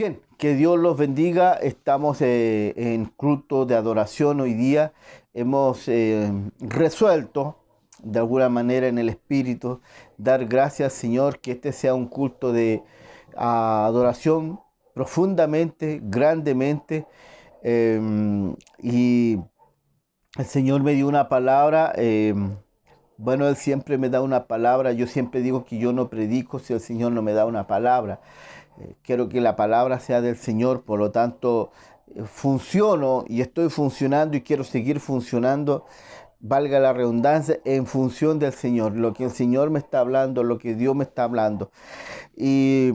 Bien, que Dios los bendiga. Estamos en culto de adoración hoy día. Hemos resuelto de alguna manera en el Espíritu dar gracias, Señor, que este sea un culto de adoración profundamente, grandemente. Y el Señor me dio una palabra. Bueno, Él siempre me da una palabra. Yo siempre digo que yo no predico si el Señor no me da una palabra. Quiero que la palabra sea del Señor, por lo tanto, funciono y estoy funcionando y quiero seguir funcionando, valga la redundancia, en función del Señor, lo que el Señor me está hablando, lo que Dios me está hablando. Y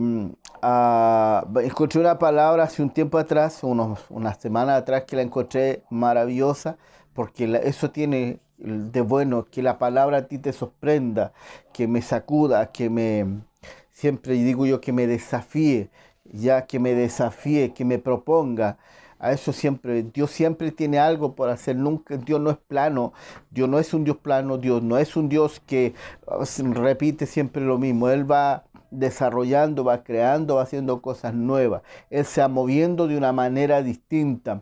encontré una palabra hace un tiempo atrás, unas semanas atrás, que la encontré maravillosa, porque eso tiene de bueno, que la palabra a ti te sorprenda, que me sacuda, siempre digo yo, que me desafíe, que me proponga. A eso siempre, Dios siempre tiene algo por hacer, nunca, Dios no es plano, Dios no es un Dios plano, Dios no es un Dios que repite siempre lo mismo. Él va desarrollando, va creando, va haciendo cosas nuevas. Él se va moviendo de una manera distinta.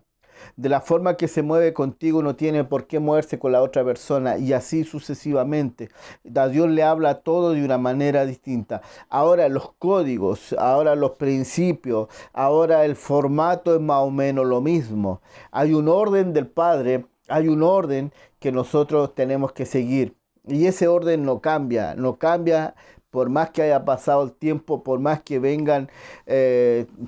De la forma que se mueve contigo no tiene por qué moverse con la otra persona, y así sucesivamente. A Dios le habla todo de una manera distinta. Ahora los códigos, ahora los principios, ahora el formato es más o menos lo mismo. Hay un orden del Padre, hay un orden que nosotros tenemos que seguir. Y ese orden no cambia, no cambia por más que haya pasado el tiempo, por más que vengan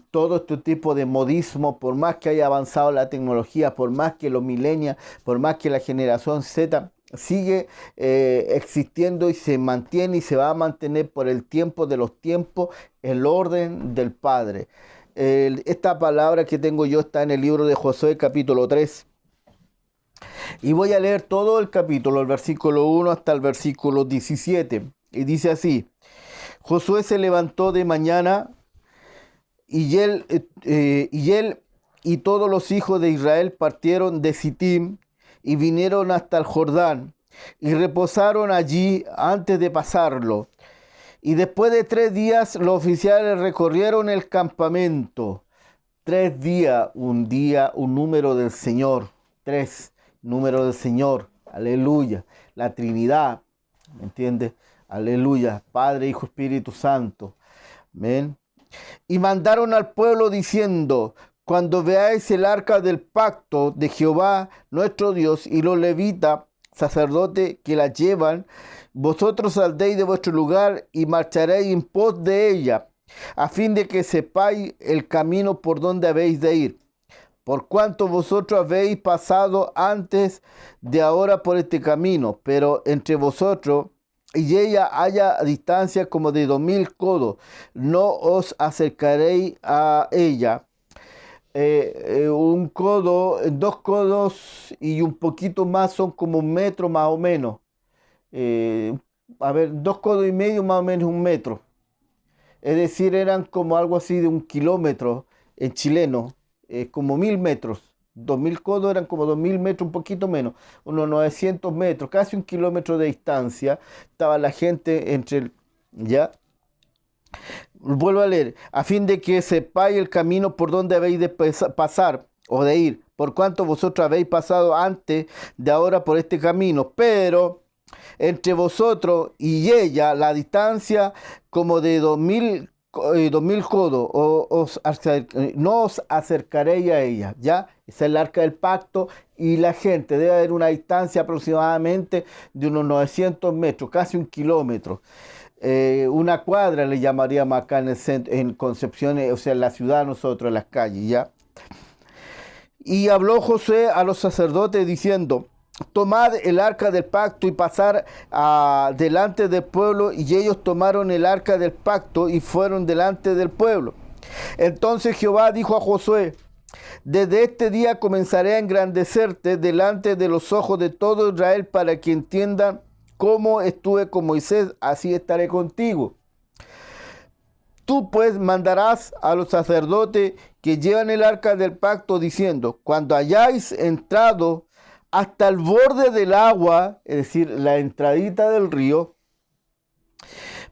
todo este tipo de modismo, por más que haya avanzado la tecnología, por más que los millennials, por más que la generación Z sigue existiendo y se mantiene y se va a mantener por el tiempo de los tiempos, el orden del Padre. Esta palabra que tengo yo está en el libro de Josué capítulo 3. Y voy a leer todo el capítulo, el versículo 1 hasta el versículo 17. Y dice así: Josué se levantó de mañana y él y todos los hijos de Israel partieron de Sittim y vinieron hasta el Jordán y reposaron allí antes de pasarlo. Y después de 3 días los oficiales recorrieron el campamento. 3 días, un número del Señor. 3, número del Señor. Aleluya. La Trinidad, ¿me entiendes? Aleluya, Padre, Hijo, Espíritu Santo. Amén. Y mandaron al pueblo diciendo: cuando veáis el arca del pacto de Jehová nuestro Dios y los levitas, sacerdotes que la llevan, vosotros saldréis de vuestro lugar y marcharéis en pos de ella, a fin de que sepáis el camino por donde habéis de ir. Por cuanto vosotros habéis pasado antes de ahora por este camino, pero entre vosotros y ella haya distancia como de 2000 codos, no os acercaréis a ella. Un codo, 2 codos y un poquito más son como 1 metro más o menos. 2 codos y medio más o menos 1 metro. Es decir, eran como algo así de 1 kilómetro en chileno, como 1000 metros. 2000 codos eran como 2000 metros, un poquito menos, unos 900 metros, casi 1 kilómetro de distancia. Estaba la gente ¿ya? Vuelvo a leer: a fin de que sepáis el camino por donde habéis de pasar o de ir, por cuanto vosotros habéis pasado antes de ahora por este camino, pero entre vosotros y ella la distancia como de 2000 codos, no os acercaréis a ella, ¿ya? Esa es el arca del pacto, y la gente debe haber una distancia aproximadamente de unos 900 metros, casi 1 kilómetro. Una cuadra le llamaríamos acá en el centro, en Concepción, o sea, en la ciudad, nosotros, en las calles, ¿ya? Y habló Josué a los sacerdotes diciendo: tomad el arca del pacto y pasar delante del pueblo. Y ellos tomaron el arca del pacto y fueron delante del pueblo. Entonces Jehová dijo a Josué: desde este día comenzaré a engrandecerte delante de los ojos de todo Israel, para que entiendan cómo estuve con Moisés, así estaré contigo. Tú pues mandarás a los sacerdotes que llevan el arca del pacto diciendo: cuando hayáis entrado hasta el borde del agua, es decir, la entradita del río,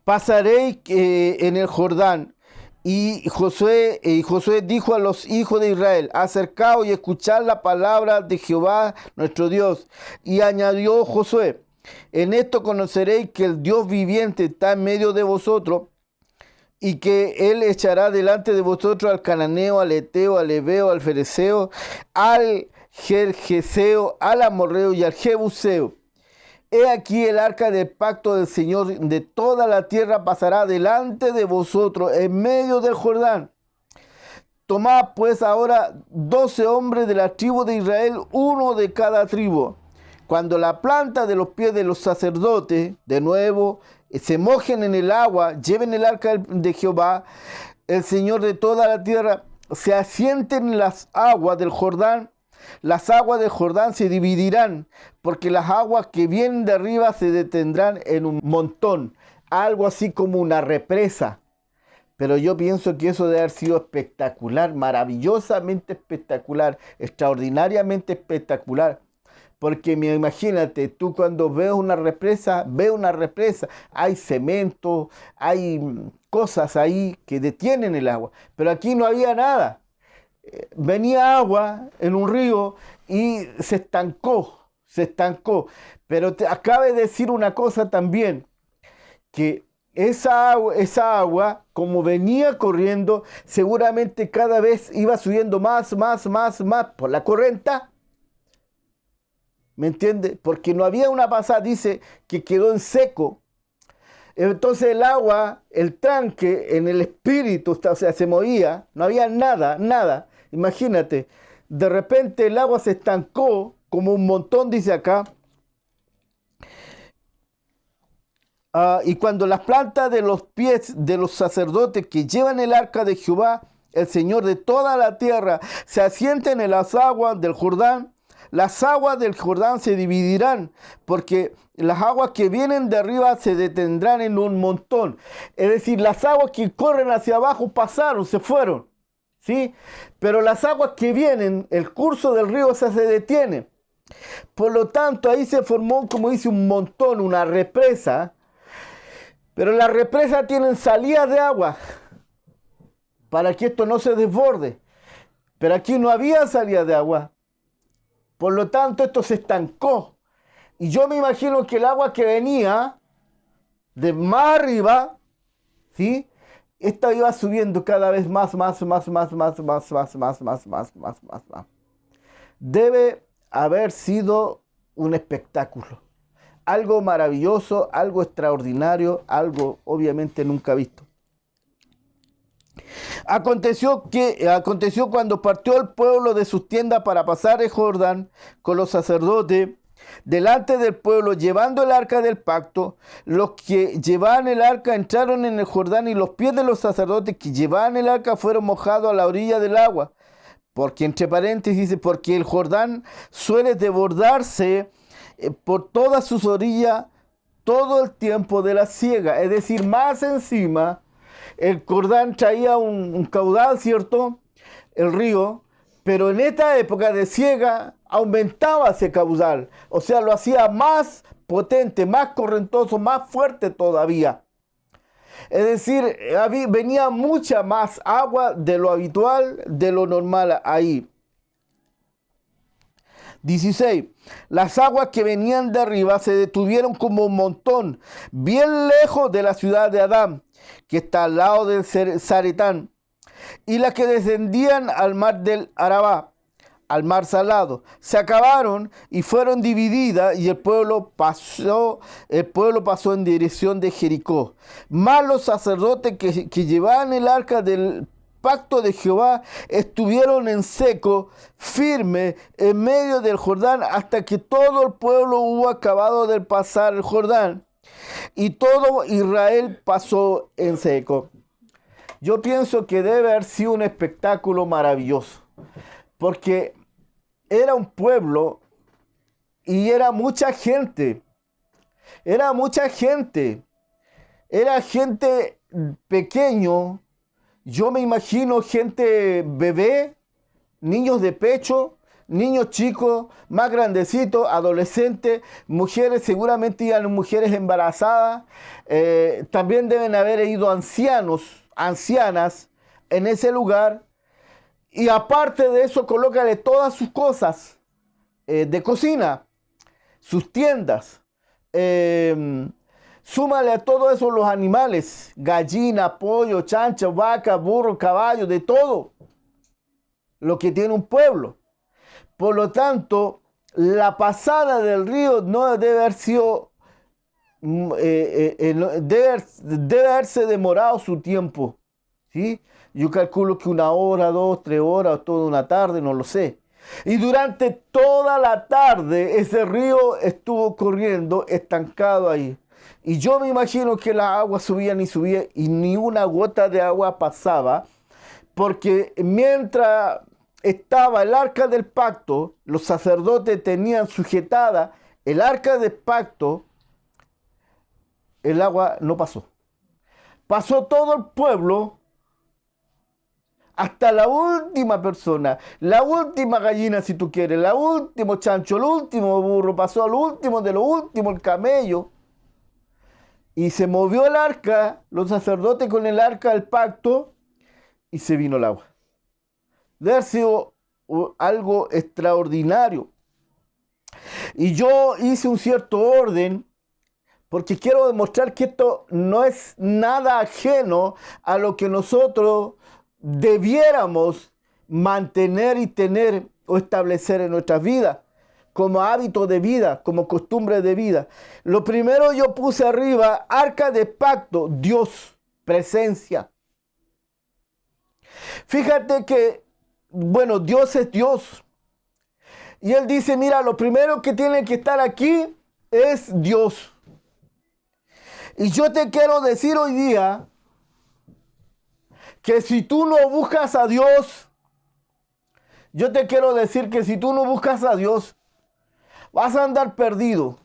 pasaréis en el Jordán, Y Josué dijo a los hijos de Israel: acercaos y escuchad la palabra de Jehová nuestro Dios. Y añadió Josué: en esto conoceréis que el Dios viviente está en medio de vosotros, y que él echará delante de vosotros al cananeo, al eteo, al heveo, al fereceo, al gergeseo, al amorreo y al jebuseo. He aquí el arca del pacto del Señor de toda la tierra pasará delante de vosotros en medio del Jordán. Tomad pues ahora 12 hombres de la tribu de Israel, uno de cada tribu. Cuando la planta de los pies de los sacerdotes, de nuevo, se mojen en el agua, lleven el arca de Jehová, el Señor de toda la tierra, se asienten en las aguas del Jordán. Las aguas del Jordán se dividirán, porque las aguas que vienen de arriba se detendrán en un montón, algo así como una represa. Pero yo pienso que eso debe haber sido espectacular, maravillosamente espectacular, extraordinariamente espectacular. Porque imagínate, tú cuando ves una represa, hay cemento, hay cosas ahí que detienen el agua. Pero aquí no había nada. Venía agua en un río y se estancó. Pero acabe de decir una cosa también, que esa agua, como venía corriendo, seguramente cada vez iba subiendo más por la corriente. ¿Me entiende? Porque no había una pasada, dice que quedó en seco. Entonces el agua, el tanque en el espíritu, o sea, se movía, no había nada. Imagínate, de repente el agua se estancó como un montón, dice acá. Y cuando las plantas de los pies de los sacerdotes que llevan el arca de Jehová, el Señor de toda la tierra, se asienten en las aguas del Jordán, las aguas del Jordán se dividirán, porque las aguas que vienen de arriba se detendrán en un montón. Es decir, las aguas que corren hacia abajo pasaron, se fueron, ¿sí? Pero las aguas que vienen, el curso del río se detiene. Por lo tanto, ahí se formó, como dice, un montón, una represa. Pero las represas tienen salidas de agua para que esto no se desborde. Pero aquí no había salida de agua. Por lo tanto, esto se estancó. Y yo me imagino que el agua que venía de más arriba, ¿sí? Esta iba subiendo cada vez más. Debe haber sido un espectáculo. Algo maravilloso, algo extraordinario, algo obviamente nunca visto. Aconteció cuando partió el pueblo de sus tiendas para pasar el Jordán con los sacerdotes delante del pueblo, llevando el arca del pacto. Los que llevaban el arca entraron en el Jordán, y los pies de los sacerdotes que llevaban el arca fueron mojados a la orilla del agua. Porque, entre paréntesis, dice, porque el Jordán suele desbordarse por todas sus orillas todo el tiempo de la siega. Es decir, más encima, el Jordán traía un caudal, ¿cierto? El río, pero en esta época de siega aumentaba ese caudal. O sea, lo hacía más potente, más correntoso, más fuerte todavía. Es decir, venía mucha más agua de lo habitual, de lo normal ahí. 16. Las aguas que venían de arriba se detuvieron como un montón, bien lejos de la ciudad de Adán, que está al lado del Zaretán, y las que descendían al mar del Arabá, al mar salado, se acabaron y fueron divididas, y el pueblo pasó en dirección de Jericó. Mas los sacerdotes que llevaban el arca del pacto de Jehová estuvieron en seco, firme, en medio del Jordán, hasta que todo el pueblo hubo acabado de pasar el Jordán, y todo Israel pasó en seco. Yo pienso que debe haber sido un espectáculo maravilloso, porque era un pueblo y era mucha gente. Era gente pequeño. Yo me imagino gente bebé, niños de pecho, niños chicos, más grandecitos, adolescentes, mujeres, seguramente iban mujeres embarazadas. También deben haber ido ancianos, ancianas, en ese lugar. Y aparte de eso, colócale todas sus cosas de cocina, sus tiendas. Súmale a todo eso los animales, gallina, pollo, chancha, vaca, burro, caballo, de todo lo que tiene un pueblo. Por lo tanto, la pasada del río no debe haber sido, debe haberse demorado su tiempo, ¿sí? Yo calculo que 1 hora, 2, 3 horas, o toda una tarde, no lo sé. Y durante toda la tarde ese río estuvo corriendo estancado ahí. Y yo me imagino que las aguas subían y subían y ni una gota de agua pasaba, porque mientras estaba el arca del pacto, los sacerdotes tenían sujetada el arca del pacto, el agua no pasó. Pasó todo el pueblo, hasta la última persona, la última gallina si tú quieres, el último chancho, el último burro, pasó al último de lo último, el camello. Y se movió el arca, los sacerdotes con el arca del pacto, y se vino el agua. Debe haber sido algo extraordinario. Y yo hice un cierto orden, porque quiero demostrar que esto no es nada ajeno a lo que nosotros debiéramos mantener y tener o establecer en nuestras vidas, como hábito de vida, como costumbre de vida. Lo primero yo puse arriba, arca de pacto, Dios, presencia. Fíjate que, bueno, Dios es Dios. Y Él dice, mira, lo primero que tiene que estar aquí es Dios. Y yo te quiero decir hoy día que si tú no buscas a Dios, yo te quiero decir que si tú no buscas a Dios, vas a andar perdido,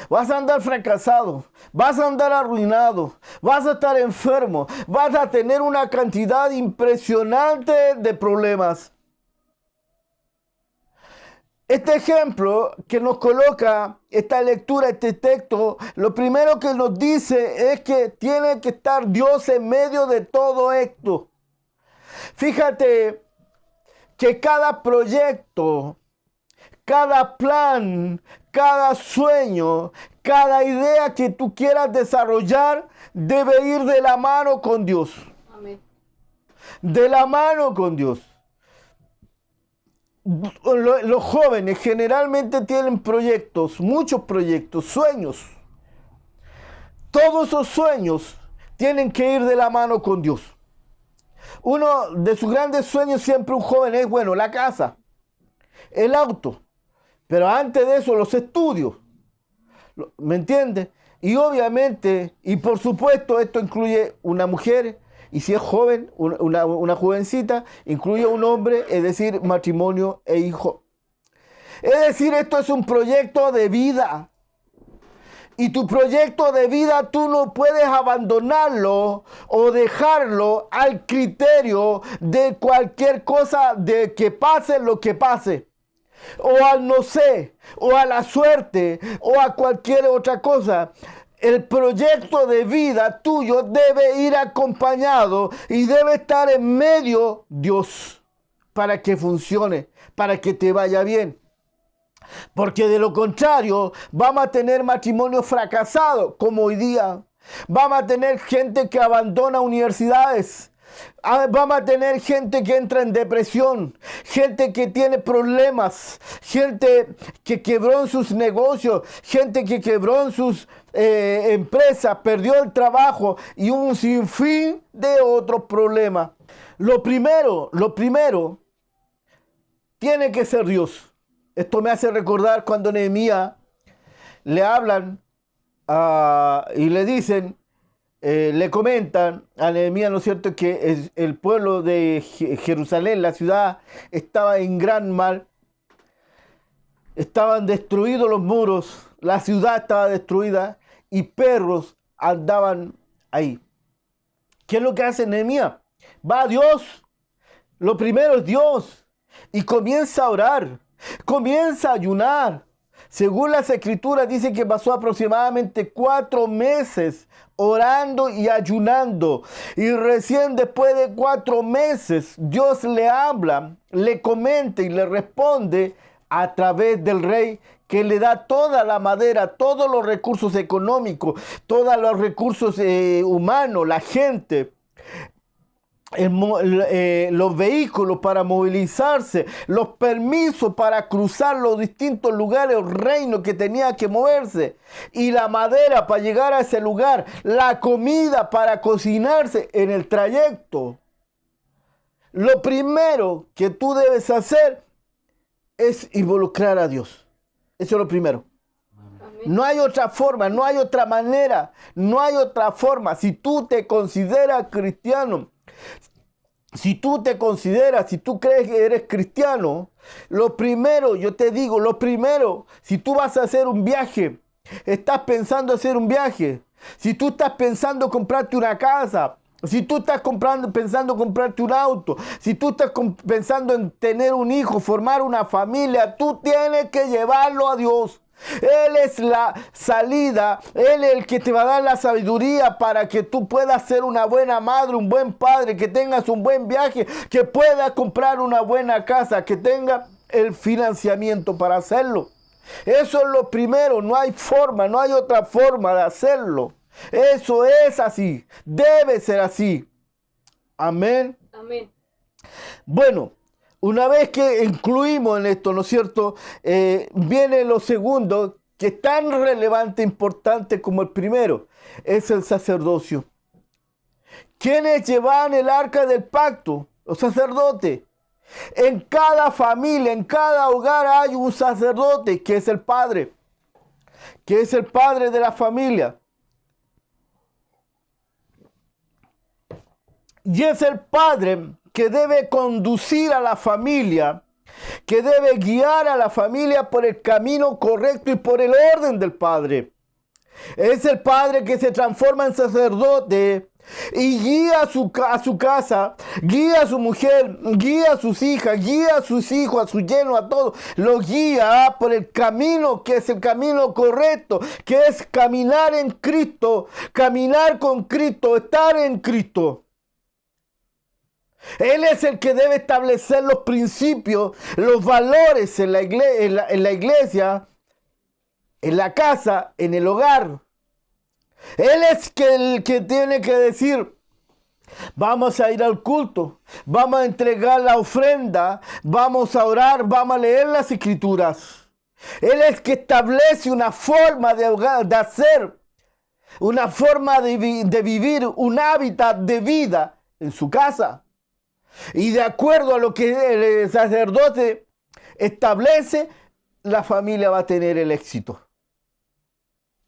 vas a andar fracasado, vas a andar arruinado, vas a estar enfermo, vas a tener una cantidad impresionante de problemas. Este ejemplo que nos coloca esta lectura, este texto, lo primero que nos dice es que tiene que estar Dios en medio de todo esto. Fíjate que cada proyecto, cada plan, cada sueño, cada idea que tú quieras desarrollar debe ir de la mano con Dios. Amén. De la mano con Dios. Los jóvenes generalmente tienen proyectos, muchos proyectos, sueños. Todos esos sueños tienen que ir de la mano con Dios. Uno de sus grandes sueños siempre un joven es, bueno, la casa, el auto, pero antes de eso los estudios. ¿Me entiendes? Y obviamente, y por supuesto, esto incluye una mujer, y si es joven, una jovencita, incluye un hombre, es decir, matrimonio e hijo. Es decir, esto es un proyecto de vida. Y tu proyecto de vida tú no puedes abandonarlo o dejarlo al criterio de cualquier cosa, de que pase lo que pase. O al no sé, o a la suerte, o a cualquier otra cosa. El proyecto de vida tuyo debe ir acompañado y debe estar en medio Dios para que funcione, para que te vaya bien. Porque de lo contrario vamos a tener matrimonios fracasados como hoy día. Vamos a tener gente que abandona universidades. Vamos a tener gente que entra en depresión, gente que tiene problemas, gente que quebró en sus negocios, gente que quebró en sus empresas, perdió el trabajo y un sinfín de otros problemas. Lo primero tiene que ser Dios. Esto me hace recordar cuando a Nehemías le hablan y le dicen, le comentan a Nehemías, ¿no es cierto?, que el pueblo de Jerusalén, la ciudad, estaba en gran mal. Estaban destruidos los muros, la ciudad estaba destruida y perros andaban ahí. ¿Qué es lo que hace Nehemías? Va a Dios. Lo primero es Dios. Y comienza a orar. Comienza a ayunar. Según las escrituras dice que pasó aproximadamente 4 meses orando y ayunando. Y recién después de 4 meses Dios le habla, le comenta y le responde a través del rey, que le da toda la madera, todos los recursos económicos, todos los recursos humanos, la gente, los vehículos para movilizarse, los permisos para cruzar los distintos lugares, el reino que tenía que moverse, y la madera para llegar a ese lugar, la comida para cocinarse en el trayecto. Lo primero que tú debes hacer es involucrar a Dios. Eso es lo primero. No hay otra forma, no hay otra manera, no hay otra forma. Si tú te consideras cristiano, si tú crees que eres cristiano, lo primero, yo te digo, lo primero, si tú vas a hacer un viaje, estás pensando hacer un viaje, si tú estás pensando comprarte una casa, si tú estás pensando comprarte un auto, si tú estás pensando en tener un hijo, formar una familia, tú tienes que llevarlo a Dios. Él es la salida, Él es el que te va a dar la sabiduría para que tú puedas ser una buena madre, un buen padre, que tengas un buen viaje, que puedas comprar una buena casa, que tengas el financiamiento para hacerlo. Eso es lo primero, no hay forma, no hay otra forma de hacerlo. Eso es así, debe ser así. Amén. Amén. Bueno, una vez que incluimos en esto, ¿no es cierto? Viene lo segundo, que es tan relevante e importante como el primero, es el sacerdocio. ¿Quiénes llevan el arca del pacto? Los sacerdotes. En cada familia, en cada hogar hay un sacerdote que es el padre de la familia. Y es el padre que debe conducir a la familia, que debe guiar a la familia por el camino correcto y por el orden del padre. Es el padre que se transforma en sacerdote y guía a su casa, guía a su mujer, guía a sus hijas, guía a sus hijos, a su yerno, a todos. Lo guía por el camino que es el camino correcto, que es caminar en Cristo, caminar con Cristo, estar en Cristo. Él es el que debe establecer los principios, los valores en la iglesia, en la casa, en el hogar. Él es el que tiene que decir, vamos a ir al culto, vamos a entregar la ofrenda, vamos a orar, vamos a leer las escrituras. Él es el que establece una forma de hacer, una forma de vivir, un hábitat de vida en su casa. Y de acuerdo a lo que el sacerdote establece, la familia va a tener el éxito.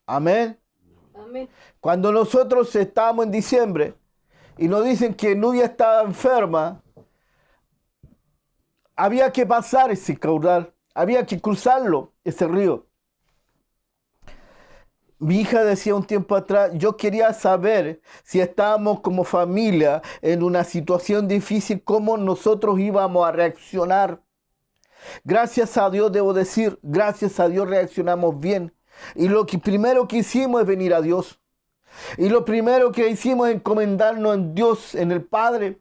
Amén. Amén. Cuando nosotros estábamos en diciembre y nos dicen que Nubia estaba enferma, había que pasar ese caudal, había que cruzarlo, ese río. Mi hija decía un tiempo atrás, yo quería saber si estábamos como familia en una situación difícil, cómo nosotros íbamos a reaccionar. Gracias a Dios, debo decir, gracias a Dios reaccionamos bien. Y lo que primero que hicimos es venir a Dios. Y lo primero que hicimos es encomendarnos en Dios, en el Padre.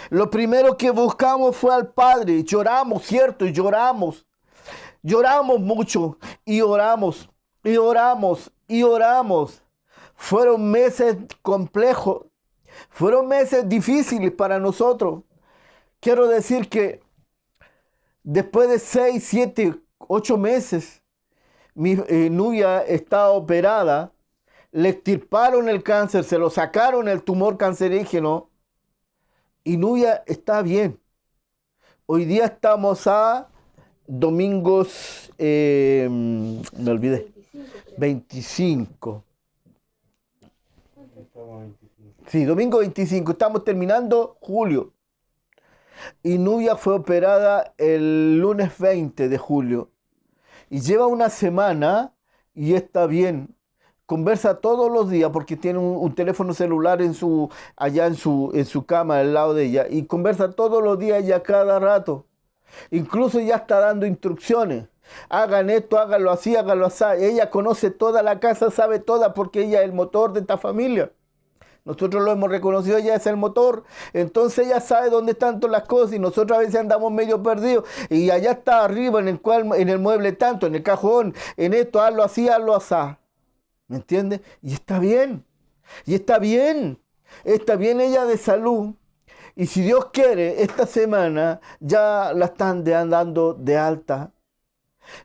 Lo primero que buscamos fue al Padre. Lloramos, ¿cierto? Y lloramos. Lloramos mucho y oramos. Y oramos. Y oramos. Fueron meses complejos. Fueron meses difíciles para nosotros. Quiero decir que después de 6, 7, 8 meses, mi Nubia está operada. Le extirparon el cáncer, se lo sacaron el tumor cancerígeno. Y Nubia está bien. Hoy día estamos a domingos, me olvidé. 25. Sí, domingo 25. Estamos terminando julio. Y Nubia fue operada el lunes 20 de julio. Y lleva una semana y está bien. Conversa todos los días porque tiene un teléfono celular allá en su cama al lado de ella. Y conversa todos los días y a cada rato. Incluso ya está dando instrucciones. Hagan esto, háganlo así, háganlo así. Ella conoce toda la casa, sabe toda, porque ella es el motor de esta familia. Nosotros lo hemos reconocido, ella es el motor. Entonces ella sabe dónde están todas las cosas y nosotros a veces andamos medio perdidos. Y allá está arriba en el mueble tanto, en el cajón, en esto, hazlo así, hazlo así. ¿Me entiendes? Y está bien. Y está bien. Está bien ella de salud. Y si Dios quiere, esta semana ya la están dando de alta.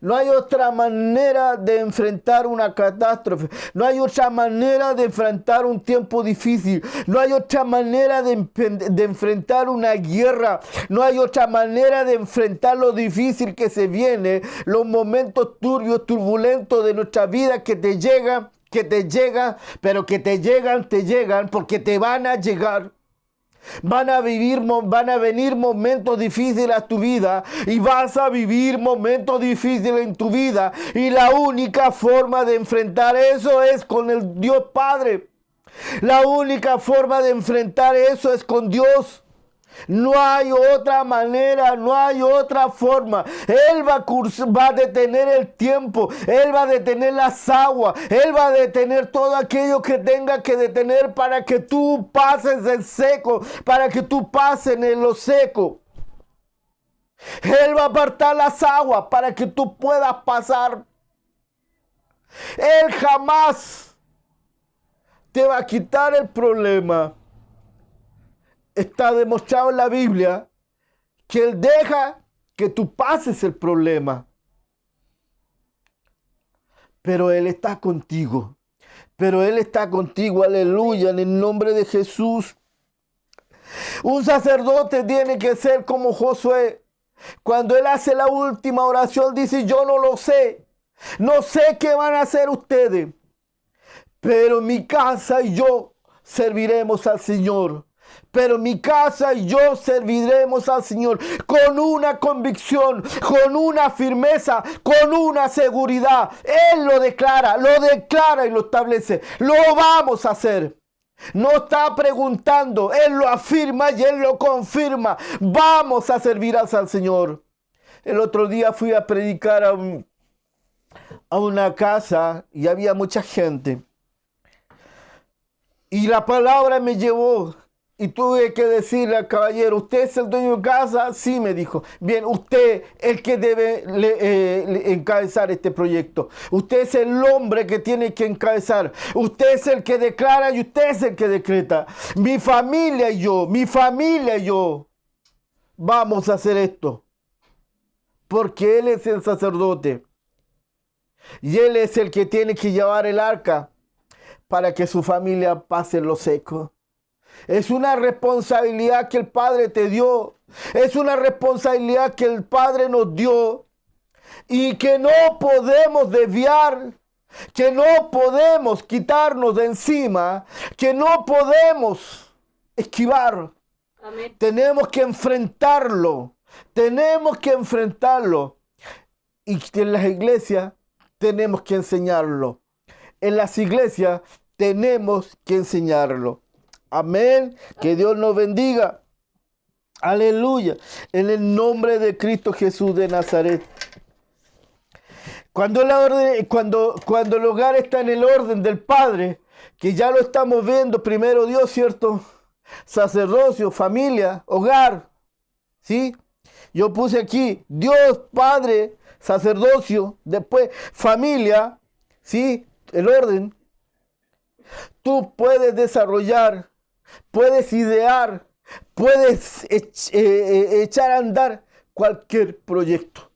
No hay otra manera de enfrentar una catástrofe. No hay otra manera de enfrentar un tiempo difícil. No hay otra manera de enfrentar una guerra. No hay otra manera de enfrentar lo difícil que se viene. Los momentos turbios, turbulentos de nuestra vida que te llegan, pero que te llegan porque te van a llegar. Van a venir momentos difíciles a tu vida y vas a vivir momentos difíciles en tu vida. Y la única forma de enfrentar eso es con el Dios Padre. La única forma de enfrentar eso es con Dios. No hay otra manera, no hay otra forma. Él va a detener el tiempo, Él va a detener las aguas, Él va a detener todo aquello que tenga que detener para que tú pases en seco, para que tú pases en lo seco. Él va a apartar las aguas para que tú puedas pasar. Él jamás te va a quitar el problema. Está demostrado en la Biblia que Él deja que tú pases el problema. Pero Él está contigo. Pero Él está contigo, aleluya, en el nombre de Jesús. Un sacerdote tiene que ser como Josué. Cuando él hace la última oración, dice, yo no lo sé. No sé qué van a hacer ustedes. Pero mi casa y yo serviremos al Señor. Pero mi casa y yo serviremos al Señor con una convicción, con una firmeza, con una seguridad. Él lo declara y lo establece. Lo vamos a hacer. No está preguntando, Él lo afirma y Él lo confirma. Vamos a servir al Señor. El otro día fui a predicar a una casa y había mucha gente. Y la palabra me llevó. Y tuve que decirle al caballero, ¿usted es el dueño de casa? Sí, me dijo. Bien, usted es el que debe encabezar este proyecto. Usted es el hombre que tiene que encabezar. Usted es el que declara y usted es el que decreta. Mi familia y yo vamos a hacer esto. Porque Él es el sacerdote. Y Él es el que tiene que llevar el arca para que su familia pase lo seco. Es una responsabilidad que el Padre te dio. Es una responsabilidad que el Padre nos dio. Y que no podemos desviar. Que no podemos quitarnos de encima. Que no podemos esquivar. Amén. Tenemos que enfrentarlo. Tenemos que enfrentarlo. Y en las iglesias tenemos que enseñarlo. En las iglesias tenemos que enseñarlo. Amén. Que Dios nos bendiga. Aleluya. En el nombre de Cristo Jesús de Nazaret. Cuando el hogar está en el orden del Padre, que ya lo estamos viendo, primero Dios, ¿cierto? Sacerdocio, familia, hogar. ¿Sí? Yo puse aquí Dios, Padre, sacerdocio, después familia, ¿sí? El orden. Tú puedes desarrollar, puedes idear, puedes echar a andar cualquier proyecto,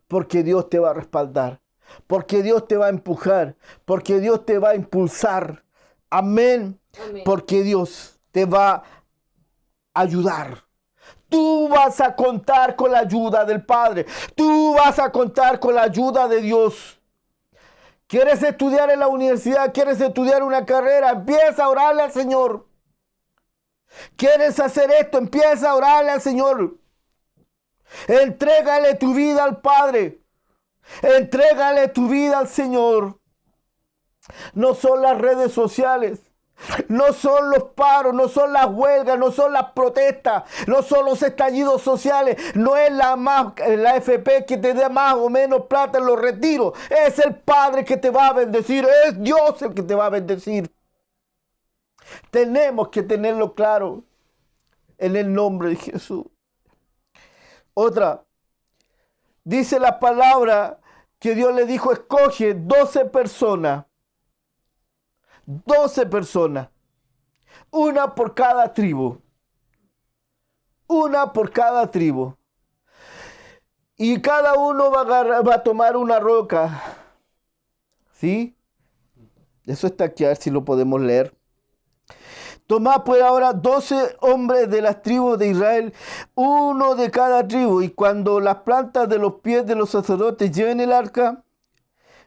porque Dios te va a respaldar, porque Dios te va a empujar, porque Dios te va a impulsar. Amén. Amén. Porque Dios te va a ayudar. Tú vas a contar con la ayuda del Padre. Tú vas a contar con la ayuda de Dios. ¿Quieres estudiar en la universidad? ¿Quieres estudiar una carrera? Empieza a orarle al Señor. ¿Quieres hacer esto? Empieza a orarle al Señor. Entrégale tu vida al Padre. Entrégale tu vida al Señor. No son las redes sociales. No son los paros, no son las huelgas, no son las protestas, no son los estallidos sociales, no es la AFP que te dé más o menos plata en los retiros. Es el Padre que te va a bendecir, es Dios el que te va a bendecir. Tenemos que tenerlo claro en el nombre de Jesús. Otra, dice la palabra que Dios le dijo, escoge 12 personas. 12 personas, una por cada tribu, una por cada tribu. Y cada uno va a tomar una roca, ¿sí? Eso está aquí, a ver si lo podemos leer. Tomad pues ahora 12 hombres de las tribus de Israel, uno de cada tribu, y cuando las plantas de los pies de los sacerdotes lleven el arca,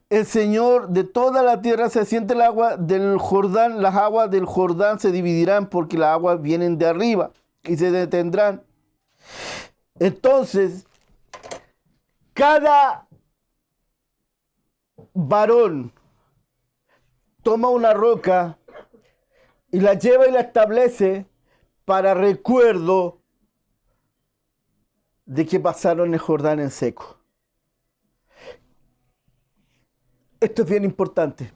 el Señor de toda la tierra se asiente el agua del Jordán, las aguas del Jordán se dividirán porque las aguas vienen de arriba y se detendrán. Entonces, cada varón toma una roca y la lleva y la establece para recuerdo de que pasaron el Jordán en seco. Esto es bien importante.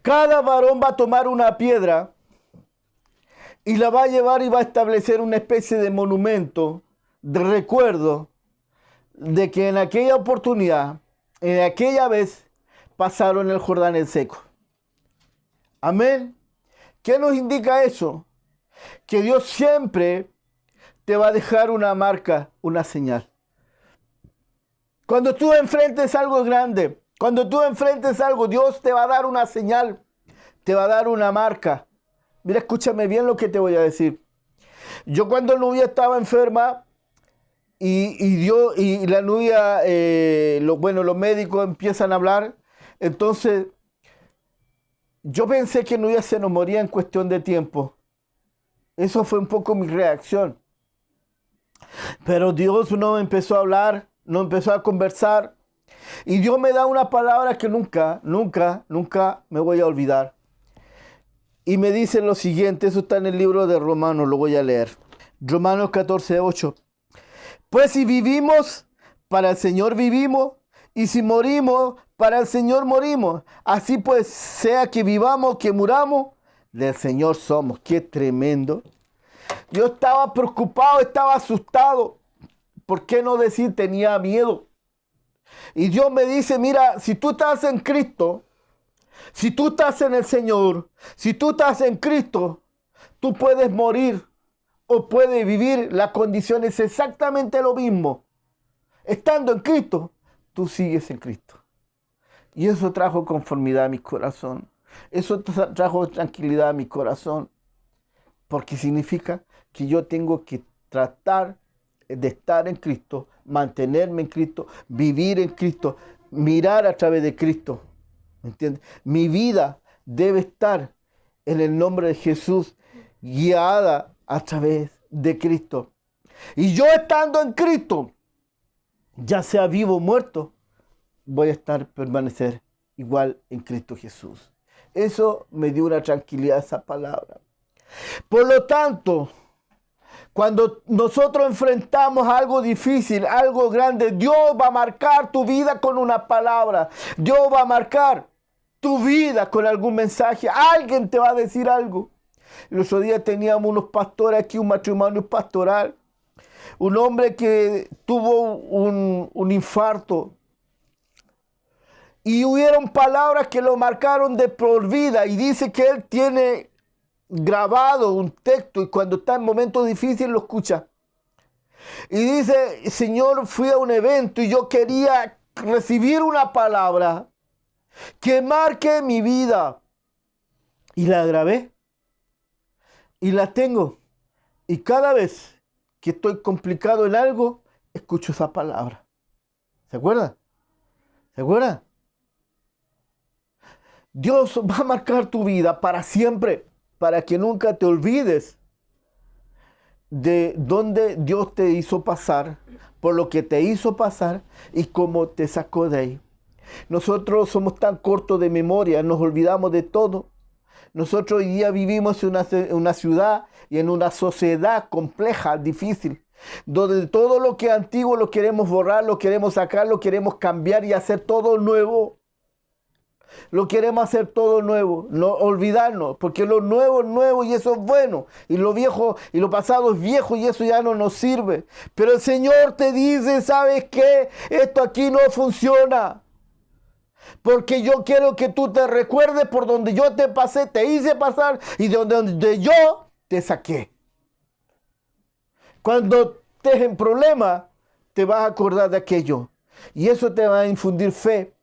Cada varón va a tomar una piedra y la va a llevar y va a establecer una especie de monumento de recuerdo de que en aquella oportunidad, en aquella vez, pasaron el Jordán en seco. Amén. ¿Qué nos indica eso? Que Dios siempre te va a dejar una marca, una señal. Cuando tú enfrentes algo grande, cuando tú enfrentes algo, Dios te va a dar una señal, te va a dar una marca. Mira, escúchame bien lo que te voy a decir. Yo cuando Nubia estaba enferma y la Nubia, los médicos empiezan a hablar, entonces yo pensé que Nubia se nos moría en cuestión de tiempo. Eso fue un poco mi reacción. Pero Dios no empezó a hablar, no empezó a conversar. Y Dios me da una palabra que nunca me voy a olvidar. Y me dice lo siguiente, eso está en el libro de Romanos, lo voy a leer. Romanos 14:8. Pues si vivimos, para el Señor vivimos, y si morimos, para el Señor morimos. Así pues, sea que vivamos, que muramos, del Señor somos. ¡Qué tremendo! Yo estaba preocupado, estaba asustado. ¿Por qué no decir tenía miedo? Y Dios me dice, mira, si tú estás en Cristo, si tú estás en el Señor, si tú estás en Cristo, tú puedes morir o puedes vivir. La condición es exactamente lo mismo. Estando en Cristo, tú sigues en Cristo. Y eso trajo conformidad a mi corazón. Eso trajo tranquilidad a mi corazón. Porque significa que yo tengo que tratar de estar en Cristo, mantenerme en Cristo, vivir en Cristo, mirar a través de Cristo. ¿Me entiendes? Mi vida debe estar en el nombre de Jesús, guiada a través de Cristo. Y yo estando en Cristo, ya sea vivo o muerto, voy a permanecer igual en Cristo Jesús. Eso me dio una tranquilidad, esa palabra. Por lo tanto, cuando nosotros enfrentamos algo difícil, algo grande, Dios va a marcar tu vida con una palabra. Dios va a marcar tu vida con algún mensaje. Alguien te va a decir algo. El otro día teníamos unos pastores aquí, un matrimonio pastoral. Un hombre que tuvo un infarto. Y hubieron palabras que lo marcaron de por vida. Y dice que él tiene grabado un texto y cuando está en momentos difíciles lo escucha. Y dice, Señor, fui a un evento y yo quería recibir una palabra que marque mi vida. Y la grabé. Y la tengo. Y cada vez que estoy complicado en algo, escucho esa palabra. ¿Se acuerdan? ¿Se acuerdan? Dios va a marcar tu vida para siempre, para que nunca te olvides de dónde Dios te hizo pasar, por lo que te hizo pasar y cómo te sacó de ahí. Nosotros somos tan cortos de memoria, nos olvidamos de todo. Nosotros hoy día vivimos en una ciudad y en una sociedad compleja, difícil, donde todo lo que es antiguo lo queremos borrar, lo queremos sacar, lo queremos cambiar y hacer todo nuevo. Lo queremos hacer todo nuevo, no olvidarnos, porque lo nuevo es nuevo y eso es bueno, y lo viejo y lo pasado es viejo y eso ya no nos sirve. Pero el Señor te dice, ¿sabes qué? Esto aquí no funciona. Porque yo quiero que tú te recuerdes por donde yo te pasé, te hice pasar y de donde yo te saqué. Cuando estés en problema, te vas a acordar de aquello. Y eso te va a infundir fe,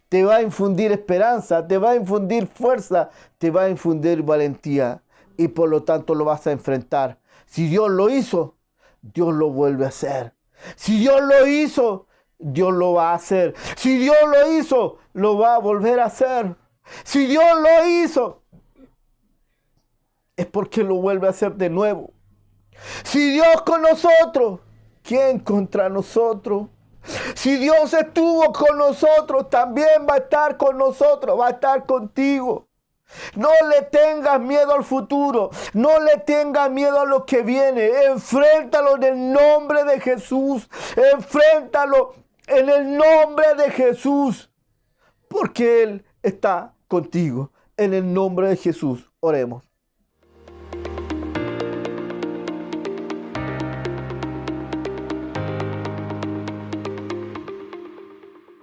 te va a infundir esperanza, te va a infundir fuerza, te va a infundir valentía. Y por lo tanto lo vas a enfrentar. Si Dios lo hizo, Dios lo vuelve a hacer. Si Dios lo hizo, Dios lo va a hacer. Si Dios lo hizo, lo va a volver a hacer. Si Dios lo hizo, es porque lo vuelve a hacer de nuevo. Si Dios con nosotros, ¿quién contra nosotros? Si Dios estuvo con nosotros, también va a estar con nosotros, va a estar contigo. No le tengas miedo al futuro, no le tengas miedo a lo que viene. Enfréntalo en el nombre de Jesús, enfréntalo en el nombre de Jesús, porque Él está contigo. En el nombre de Jesús, oremos.